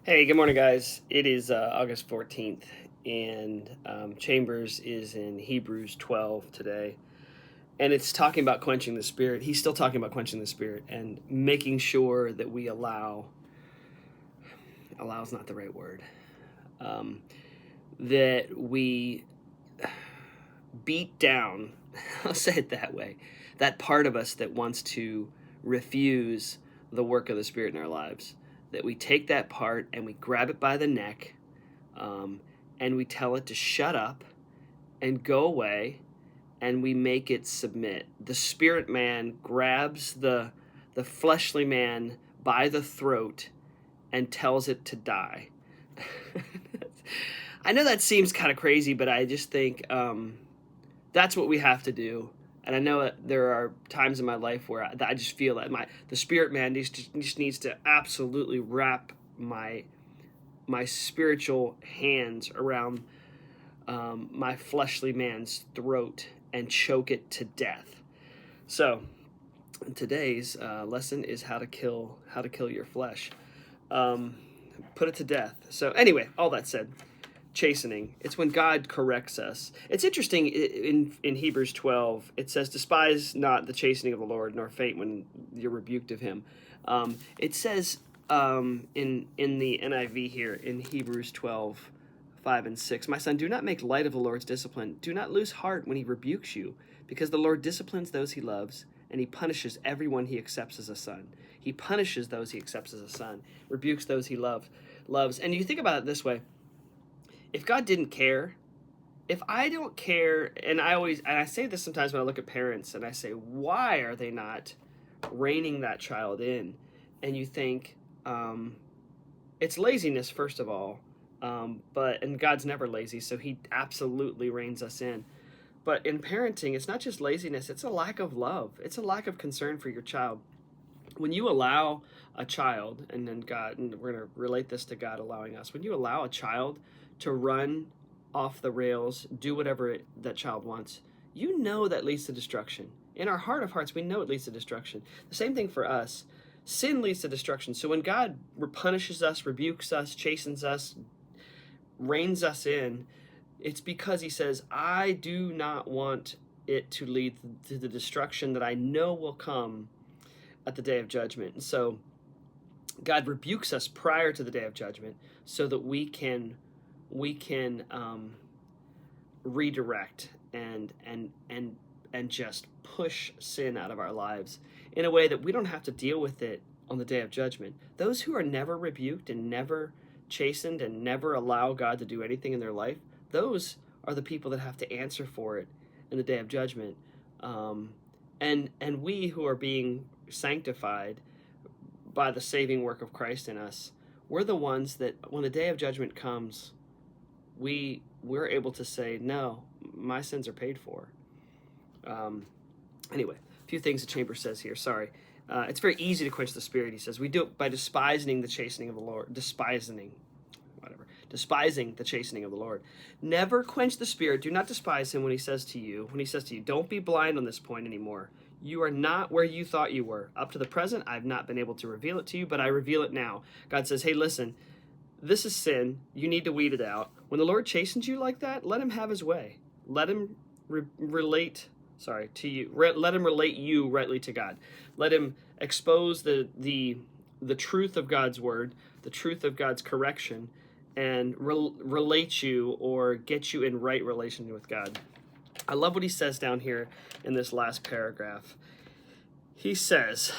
Hey, good morning, guys. It is August 14th, and Chambers is in Hebrews 12 today. And it's talking about quenching the spirit. He's still talking about quenching the spirit and making sure that we allow is not the right word, um, that we beat down, I'll say it that way, that part of us that wants to refuse the work of the Spirit in our lives. That we take that part and we grab it by the neck, um, and we tell it to shut up and go away, and we make it submit. The spirit man grabs the fleshly man by the throat and tells it to die. I know that seems kind of crazy, but I just think that's what we have to do. And I know that there are times in my life where I just feel that the spirit man just needs to absolutely wrap my spiritual hands around my fleshly man's throat and choke it to death. So today's lesson is how to kill your flesh. Put it to death. So anyway, all that said, chastening. It's when God corrects us. It's interesting in Hebrews 12. It says, "Despise not the chastening of the Lord, nor faint when you're rebuked of Him." It says in the NIV here in Hebrews 12, 5 and 6, "My son, do not make light of the Lord's discipline. Do not lose heart when He rebukes you, because the Lord disciplines those He loves, and He punishes everyone He accepts as a son." He punishes those He accepts as a son, rebukes those He loves. And you think about it this way: if God didn't care, if I don't care, and I say this sometimes when I look at parents and I say, why are they not reining that child in? And you think, it's laziness, first of all, and God's never lazy, so He absolutely reins us in. But in parenting, it's not just laziness, it's a lack of love. It's a lack of concern for your child. When you allow a child, and then God, and we're going to relate this to God allowing us, when you allow a child to run off the rails, do whatever that child wants, you know that leads to destruction. In our heart of hearts, we know it leads to destruction. The same thing for us. Sin leads to destruction. So when God punishes us, rebukes us, chastens us, reins us in, it's because He says, I do not want it to lead to the destruction that I know will come at the day of judgment. And so God rebukes us prior to the day of judgment so that we can redirect and just push sin out of our lives in a way that we don't have to deal with it on the day of judgment. Those who are never rebuked and never chastened and never allow God to do anything in their life, those are the people that have to answer for it in the day of judgment. And we who are being sanctified by the saving work of Christ in us, we're the ones that when the day of judgment comes, we're able to say, no, my sins are paid for. Anyway, a few things that Chambers says here. Sorry. It's very easy to quench the spirit, he says. We do it by despising the chastening of the Lord. Despising the chastening of the Lord. Never quench the spirit. Do not despise Him when He says to you, don't be blind on this point anymore. You are not where you thought you were. Up to the present, I've not been able to reveal it to you, but I reveal it now. God says, hey, listen, this is sin. You need to weed it out. When the Lord chastens you like that, let Him have His way. Let Him relate to you. Let Him relate you rightly to God. Let Him expose the truth of God's word, the truth of God's correction, and relate you or get you in right relation with God. I love what he says down here in this last paragraph. He says,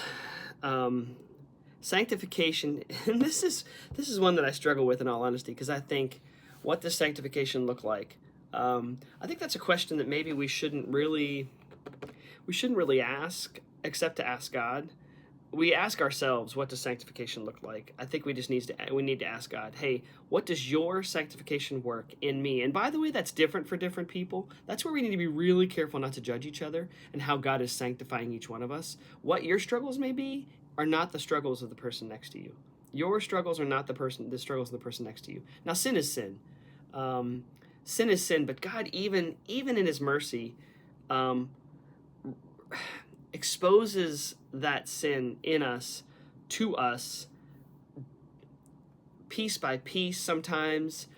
sanctification, and this is one that I struggle with in all honesty, because I think, what does sanctification look like? I think that's a question that maybe we shouldn't really ask, except to ask God. We ask ourselves, what does sanctification look like? I think we need to ask God, hey, what does your sanctification work in me? And by the way, that's different for different people. That's where we need to be really careful not to judge each other and how God is sanctifying each one of us. What your struggles may be are not the struggles of the person next to you. Your struggles are not the struggles of the person next to you. Now, sin is sin. Sin is sin, but God, even in His mercy, exposes that sin in us to us piece by piece sometimes,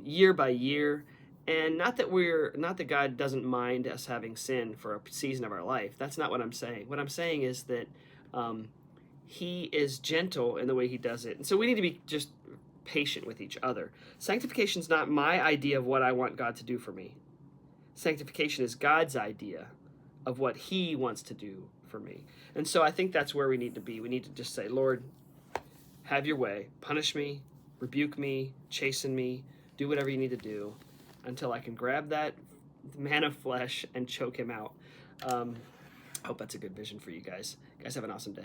year by year. And not that God doesn't mind us having sin for a season of our life. That's not what I'm saying. What I'm saying is that he is gentle in the way he does it. And so we need to be just patient with each other. Sanctification is not my idea of what I want God to do for me. Sanctification is God's idea of what he wants to do for me. And so I think that's where we need to be. We need to just say, Lord, have your way. Punish me, rebuke me, chasten me, do whatever you need to do until I can grab that man of flesh and choke him out. I hope that's a good vision for you guys. Guys, have an awesome day.